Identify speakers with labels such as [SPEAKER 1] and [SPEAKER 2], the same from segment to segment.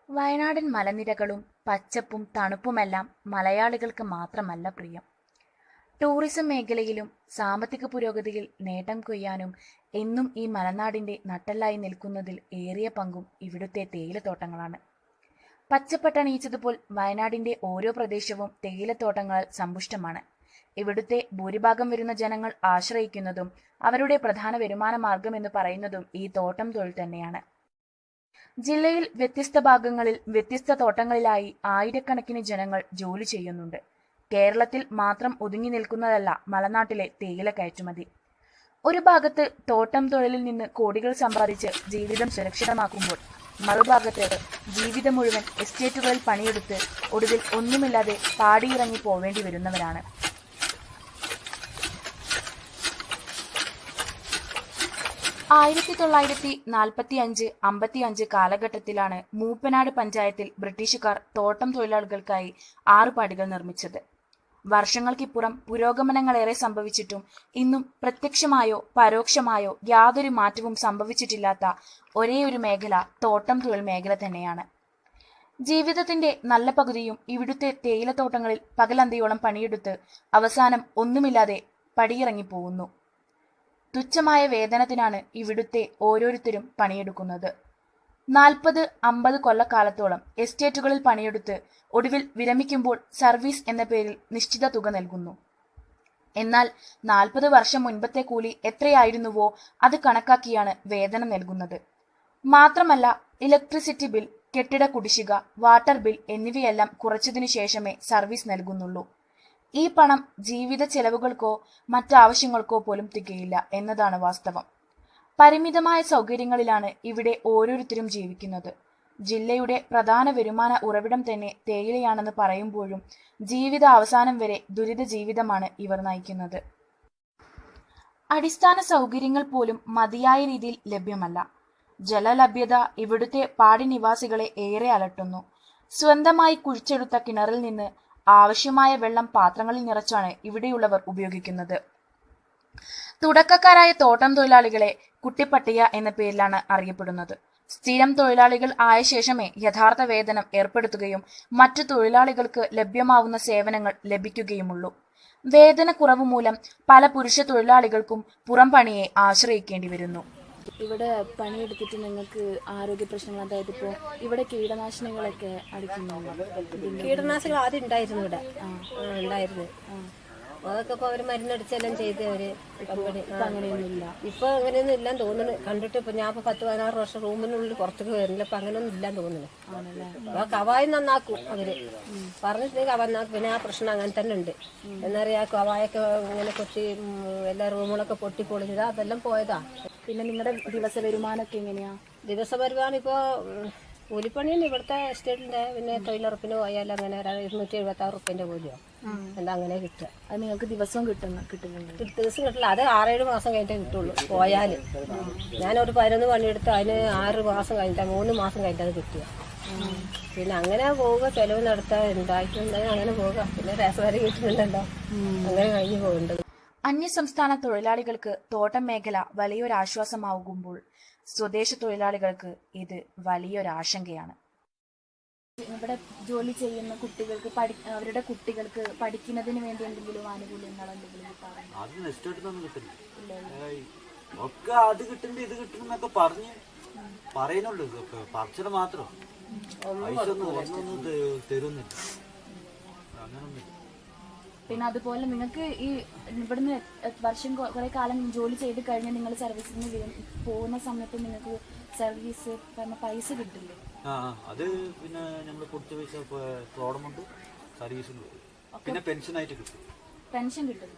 [SPEAKER 1] വയനാടൻ മലനിരകളും പച്ചപ്പും തണുപ്പുമെല്ലാം മലയാളികൾക്ക് മാത്രമല്ല പ്രിയം. ടൂറിസം മേഖലയിലും സാമ്പത്തിക പുരോഗതിയിൽ നേട്ടം കൊയ്യാനും എന്നും ഈ മലനാടിന്റെ നട്ടെല്ലായി നിൽക്കുന്നതിൽ ഏറിയ പങ്കും ഇവിടുത്തെ തേയിലത്തോട്ടങ്ങളാണ്. പച്ചപ്പട്ടണിയിച്ചതുപോൽ വയനാടിന്റെ ഓരോ പ്രദേശവും തേയിലത്തോട്ടങ്ങളാൽ സമ്പുഷ്ടമാണ്. ഇവിടുത്തെ ഭൂരിഭാഗം വരുന്ന ജനങ്ങൾ ആശ്രയിക്കുന്നതും അവരുടെ പ്രധാന വരുമാന മാർഗമെന്ന് പറയുന്നതും ഈ തോട്ടം തൊഴിൽ തന്നെയാണ്. ജില്ലയിൽ വ്യത്യസ്ത ഭാഗങ്ങളിൽ വ്യത്യസ്ത തോട്ടങ്ങളിലായി ആയിരക്കണക്കിന് ജനങ്ങൾ ജോലി ചെയ്യുന്നുണ്ട്. കേരളത്തിൽ മാത്രം ഒതുങ്ങി നിൽക്കുന്നതല്ല മലനാട്ടിലെ തേയില കയറ്റുമതി. ഒരു ഭാഗത്ത് തോട്ടം തൊഴിലിൽ നിന്ന് കോടികൾ സമ്പാദിച്ച് ജീവിതം സുരക്ഷിതമാക്കുമ്പോൾ മറുഭാഗത്ത് ജീവിതം മുഴുവൻ എസ്റ്റേറ്റുകളിൽ പണിയെടുത്ത് ഒടുവിൽ ഒന്നുമില്ലാതെ പാടിയിറങ്ങി പോവേണ്ടി വരുന്നവരാണ്. 1945-55 കാലഘട്ടത്തിലാണ് മൂപ്പനാട് പഞ്ചായത്തിൽ ബ്രിട്ടീഷുകാർ തോട്ടം തൊഴിലാളികൾക്കായി 6 പടികൾ നിർമ്മിച്ചത്. വർഷങ്ങൾക്കിപ്പുറം പുരോഗമനങ്ങളേറെ സംഭവിച്ചിട്ടും ഇന്നും പ്രത്യക്ഷമായോ പരോക്ഷമായോ യാതൊരു മാറ്റവും സംഭവിച്ചിട്ടില്ലാത്ത ഒരേയൊരു മേഖല തോട്ടം തൊഴിൽ മേഖല തന്നെയാണ്. ജീവിതത്തിന്റെ നല്ല പകുതിയും ഇവിടുത്തെ തേയിലത്തോട്ടങ്ങളിൽ പകലന്തിയോളം പണിയെടുത്ത് അവസാനം ഒന്നുമില്ലാതെ പടിയിറങ്ങിപ്പോകുന്നു. തുച്ഛമായ വേതനത്തിനാണ് ഇവിടുത്തെ ഓരോരുത്തരും പണിയെടുക്കുന്നത്. 40-50 കൊല്ലക്കാലത്തോളം എസ്റ്റേറ്റുകളിൽ പണിയെടുത്ത് ഒടുവിൽ വിരമിക്കുമ്പോൾ സർവീസ് എന്ന പേരിൽ നിശ്ചിത തുക നൽകുന്നു. എന്നാൽ 40 വർഷം മുൻപത്തെ കൂലി എത്രയായിരുന്നുവോ അത് കണക്കാക്കിയാണ് വേതനം നൽകുന്നത്. മാത്രമല്ല ഇലക്ട്രിസിറ്റി ബിൽ, കെട്ടിട കുടിശ്ശിക, വാട്ടർ ബിൽ എന്നിവയെല്ലാം കുറച്ചതിനു ശേഷമേ സർവീസ് നൽകുന്നുള്ളൂ. ഈ പണം ജീവിത ചെലവുകൾക്കോ മറ്റാവശ്യങ്ങൾക്കോ പോലും തികയില്ല എന്നതാണ് വാസ്തവം. പരിമിതമായ സൗകര്യങ്ങളിലാണ് ഇവിടെ ഓരോരുത്തരും ജീവിക്കുന്നത്. ജില്ലയുടെ പ്രധാന വരുമാന ഉറവിടം തന്നെ തേയിലയാണെന്ന് പറയുമ്പോഴും ജീവിത അവസാനം വരെ ദുരിത ജീവിതമാണ് ഇവർ നയിക്കുന്നത്. അടിസ്ഥാന സൗകര്യങ്ങൾ പോലും മതിയായ രീതിയിൽ ലഭ്യമല്ല. ജലലഭ്യത ഇവിടുത്തെ പാടി നിവാസികളെ ഏറെ അലട്ടുന്നു. സ്വന്തമായി കുഴിച്ചെടുത്ത കിണറിൽ നിന്ന് ആവശ്യമായ വെള്ളം പാത്രങ്ങളിൽ നിറച്ചാണ് ഇവിടെയുള്ളവർ ഉപയോഗിക്കുന്നത്. തുടക്കക്കാരായ തോട്ടം തൊഴിലാളികളെ കുട്ടിപ്പട്ടിക എന്ന പേരിലാണ് അറിയപ്പെടുന്നത്. സ്ഥിരം തൊഴിലാളികൾ ആയ ശേഷമേ യഥാർത്ഥ വേതനം ഏർപ്പെടുത്തുകയും മറ്റു തൊഴിലാളികൾക്ക് ലഭ്യമാവുന്ന സേവനങ്ങൾ ലഭിക്കുകയുമുള്ളൂ. വേതനക്കുറവ് മൂലം പല പുരുഷ തൊഴിലാളികൾക്കും പുറം പണിയെ ആശ്രയിക്കേണ്ടി വരുന്നു. ഇവിടെ പണിയെടുത്തിട്ട് നിങ്ങൾക്ക് ആരോഗ്യ പ്രശ്നങ്ങൾ, അതായത് ഇപ്പോൾ ഇവിടെ കീടനാശിനികളൊക്കെ അടിക്കുന്നുണ്ടോ?
[SPEAKER 2] കീടനാശിനികൾ ആദ്യം ഉണ്ടായിരുന്നു ഇവിടെ, ഉണ്ടായിരുന്നു. അതൊക്കെ ഇപ്പൊ അവര് മരുന്നടിച്ചെല്ലാം ചെയ്തവര്.
[SPEAKER 1] അങ്ങനെയൊന്നുമില്ല.
[SPEAKER 2] ഇപ്പൊ അങ്ങനെയൊന്നും ഇല്ലാന്ന് തോന്നുന്നു. കണ്ടിട്ട് ഇപ്പൊ ഞാൻ 10-16 വർഷം റൂമിനുള്ളിൽ പുറത്തേക്ക് വരുന്നില്ല. ഇപ്പൊ അങ്ങനെയൊന്നും ഇല്ലാന്ന് തോന്നുന്നു. അപ്പൊ കവായി നന്നാക്കും അവര് പറഞ്ഞിട്ടുണ്ടെങ്കിൽ കവായി നന്നാക്കും. പിന്നെ ആ പ്രശ്നം അങ്ങനെ തന്നെ ഉണ്ട്. എന്നറിയാ കവായൊക്കെ ഇങ്ങനെ കൊട്ടി എല്ലാ റൂമുകളൊക്കെ പൊട്ടി പൊളിഞ്ഞതാ, അതെല്ലാം പോയതാ.
[SPEAKER 1] പിന്നെ നിങ്ങളുടെ ദിവസ വരുമാനമൊക്കെ എങ്ങനെയാ?
[SPEAKER 2] ദിവസ വരുമാനം ഇപ്പൊ കൂലിപ്പണിയാണ് ഇവിടുത്തെ എസ്റ്റേറ്റിന്റെ. പിന്നെ തൊഴിലുറപ്പിന് പോയാലും അങ്ങനെ 276 റുപ്യന്റെ കൂലിയോ എന്താ അങ്ങനെ കിട്ടുക.
[SPEAKER 1] അത് നിങ്ങൾക്ക് ദിവസവും കിട്ടുന്നുണ്ട്?
[SPEAKER 2] ദിവസം കിട്ടില്ല, അത് 6-7 മാസം കഴിഞ്ഞിട്ടേ കിട്ടുള്ളൂ പോയാല്. ഞാനൊരു 11 പണിയെടുത്ത് അതിന് 6 മാസം കഴിഞ്ഞിട്ടാ, 3 മാസം കഴിഞ്ഞാൽ കിട്ടുക. പിന്നെ അങ്ങനെ പോവുക, ചെലവ് നടത്താൻ ഉണ്ടായിട്ടുണ്ടെങ്കിൽ അങ്ങനെ പോവുക. പിന്നെ രസവരെ കിട്ടുന്നുണ്ടല്ലോ, അങ്ങനെ കഴിഞ്ഞു പോകേണ്ടത്.
[SPEAKER 1] അന്യസംസ്ഥാന തൊഴിലാളികൾക്ക് തോട്ടം മേഖല വലിയൊരാശ്വാസമാകുമ്പോൾ സ്വദേശ തൊഴിലാളികൾക്ക് ഇത് വലിയൊരാശങ്കയാണ്. ഇവിടെ ജോലി ചെയ്യുന്ന കുട്ടികൾക്ക് അവരുടെ കുട്ടികൾക്ക് പഠിക്കുന്നതിന് വേണ്ടി എന്തെങ്കിലും ആനുകൂല്യങ്ങൾ എന്തെങ്കിലും
[SPEAKER 3] ഒക്കെ അത് കിട്ടുന്നുണ്ട് ഇത് കിട്ടുന്നൊക്കെ പറയുന്നുള്ളൂ. പറച്ചില് മാത്രം, പൈസ ഒന്നും തരുന്നില്ല. അങ്ങനൊന്നും.
[SPEAKER 1] പിന്നെ അതുപോലെ നിങ്ങൾക്ക് ഈ ഇവിടുന്ന് വർഷം കുറെ കാലം ജോലി ചെയ്ത് കഴിഞ്ഞാൽ നിങ്ങൾ സർവീസിന് പോകുന്ന സമയത്ത് നിങ്ങൾക്ക് സർവീസ് പൈസ കിട്ടില്ലേ?
[SPEAKER 3] അത് പിന്നെ നമ്മൾ കൊടുത്ത പൈസ പ്രോഡമുണ്ട്, സർവീസും പിന്നെ പെൻഷനായിട്ട് കിട്ടും.
[SPEAKER 1] പെൻഷൻ കിട്ടും.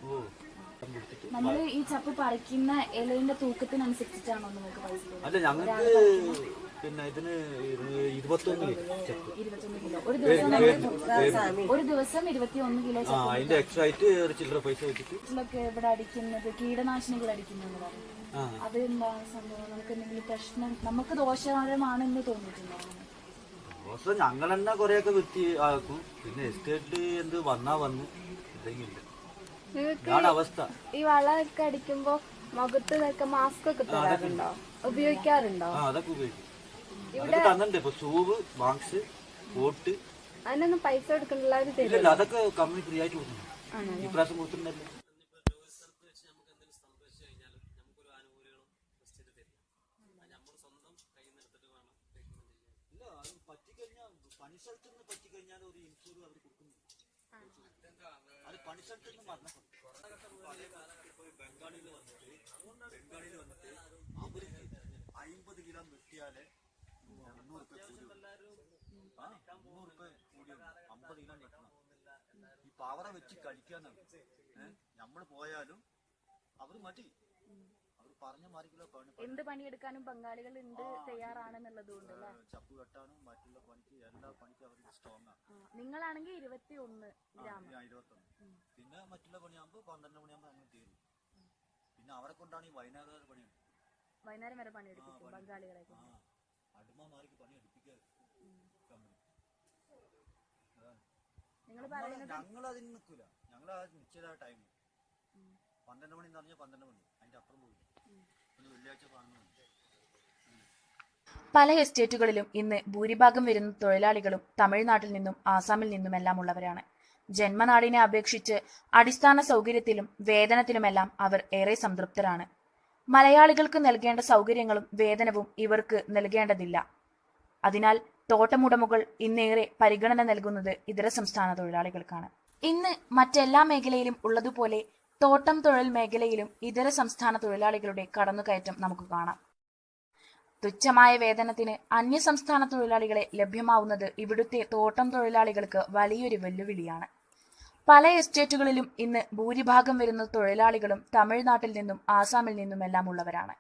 [SPEAKER 1] നമ്മൾ ഈ ചപ്പ് പറിക്കുന്ന ഇലയുടെ തൂക്കത്തിനനുസരിച്ചിട്ടാണോ നിങ്ങൾക്ക് പൈസ?
[SPEAKER 3] അല്ല, ഞങ്ങൾക്ക് പിന്നെ ഇതിന് 21
[SPEAKER 1] കിലോ ഒരു ദിവസം 21 കിലോ.
[SPEAKER 3] അതിന്റെ എക്സ്ട്രാ ആയിട്ട് ഒരു ചില്ലറ പൈസ വെച്ചിട്ട്
[SPEAKER 1] ഇവിടെ അടിക്കുന്നത് കീടനാശിനികൾ അടിക്കുന്നത് പറഞ്ഞു. അത് എന്താണ് സംഭവം? നമുക്ക് എന്തെങ്കിലും പ്രശ്നം, നമുക്ക് ദോഷകരമാണെന്ന് തോന്നിയിട്ടുണ്ടോ?
[SPEAKER 3] ദോഷം ഞങ്ങൾ തന്നെ കൊറേയൊക്കെ വൃത്തി ആക്കും. പിന്നെ എസ്റ്റേറ്റ് എന്ത് വന്നു എന്തെങ്കിലും അവസ്ഥ.
[SPEAKER 4] ഈ വളമൊക്കെ അടിക്കുമ്പോ മുഖത്ത് മാസ്ക് ഒക്കെ തരാറുണ്ടോ? ഉപയോഗിക്കാറുണ്ടോ?
[SPEAKER 3] അതൊക്കെ ഉപയോഗിക്കും. അതൊക്കെ തന്നിട്ടുണ്ട്. ഇപ്പൊ ഷൂവ്, മാസ്ക്, കോട്ട്,
[SPEAKER 2] അതിനൊന്നും പൈസ എടുക്കണില്ല.
[SPEAKER 3] ഇല്ല അതൊക്കെ കമ്പനി ഫ്രീ ആയിട്ട് കൊടുക്കുന്നു. ഇപ്രാവശ്യം കൊടുത്തിട്ടുണ്ടല്ലോ. ഇല്ല അത് പറ്റിക്കഴിഞ്ഞാൽ പണിസ്ഥലത്ത് നിന്ന് പറ്റിക്കഴിഞ്ഞാൽ ഒരു ഇൻഷൂർ അവർ കൊടുക്കുന്നു. അത് പണിസ്ഥലത്ത് നിന്ന് മരണപ്പെട്ടു. ബംഗാളിൽ വന്നിട്ട് അവർക്ക് 50 കിലോ വെട്ടിയാല് 300 രൂപ കൂടി. 300 രൂപ കൂടി 50 കിലോ വെട്ടണം. ഈ പവറ വെച്ച് കഴിക്കാന്നാണ്. നമ്മള് പോയാലും അവര് മതി. അവര് പറഞ്ഞ മാറി കിലോ പണി
[SPEAKER 1] എന്ത് പണിയെടുക്കാനും ബംഗാളികൾ എന്ത് തയ്യാറാണെന്നുള്ളത് കൊണ്ട്
[SPEAKER 3] ചപ്പ് കെട്ടാനും മറ്റുള്ള പണിക്ക് എല്ലാ പണിക്കും അവർ സ്ട്രോങ് ആണ്.
[SPEAKER 1] നിങ്ങളാണെങ്കിൽ 21 ഗ്രാം.
[SPEAKER 3] 21. പിന്നെ മറ്റുള്ള പണിയാകുമ്പോ 12 മണിയാകുമ്പോ അങ്ങനെ തീരും. പിന്നെ അവരെ കൊണ്ടാണ് ഈ വൈകുന്നേരം പണിയുണ്ട്.
[SPEAKER 1] വൈകുന്നേരം വരെ പണിയെടുപ്പിക്കും ബംഗാളികളെ.
[SPEAKER 3] അടിമമാർക്ക് പണി എടുപ്പിക്കാറ് കമ്പനി.
[SPEAKER 1] നിങ്ങൾ പറയുന്നത്
[SPEAKER 3] ഞങ്ങൾ അതിന് നിൽക്കൂല. ഞങ്ങൾ ആ നിശ്ചിത ടൈം 12 മണി എന്ന് പറഞ്ഞാൽ 12 മണി, അതിന്റെ അപ്പുറം പോയില്ല. പിന്നെ വെള്ളിയാഴ്ച 12 മണി.
[SPEAKER 1] പല എസ്റ്റേറ്റുകളിലും ഇന്ന് ഭൂരിഭാഗം വരുന്ന തൊഴിലാളികളും തമിഴ്നാട്ടിൽ നിന്നും ആസാമിൽ നിന്നുമെല്ലാം ഉള്ളവരാണ്. ജന്മനാടിനെ അപേക്ഷിച്ച് അടിസ്ഥാന സൗകര്യത്തിലും വേതനത്തിലുമെല്ലാം അവർ ഏറെ സംതൃപ്തരാണ്. മലയാളികൾക്ക് നൽകേണ്ട സൗകര്യങ്ങളും വേതനവും ഇവർക്ക് നൽകേണ്ടതില്ല. അതിനാൽ തോട്ടമുടമകൾ ഇന്നേറെ പരിഗണന നൽകുന്നത് ഇതര സംസ്ഥാന തൊഴിലാളികൾക്കാണ്. ഇന്ന് മറ്റെല്ലാ മേഖലയിലും ഉള്ളതുപോലെ തോട്ടം തൊഴിൽ മേഖലയിലും ഇതര സംസ്ഥാന തൊഴിലാളികളുടെ കടന്നുകയറ്റം നമുക്ക് കാണാം. തുച്ഛമായ വേതനത്തിന് അന്യസംസ്ഥാന തൊഴിലാളികളെ ലഭ്യമാവുന്നത് ഇവിടുത്തെ തോട്ടം തൊഴിലാളികൾക്ക് വലിയൊരു വെല്ലുവിളിയാണ്. പല എസ്റ്റേറ്റുകളിലും ഇന്ന് ഭൂരിഭാഗം വരുന്ന തൊഴിലാളികളും തമിഴ്നാട്ടിൽ നിന്നും ആസാമിൽ നിന്നുമെല്ലാം ഉള്ളവരാണ്.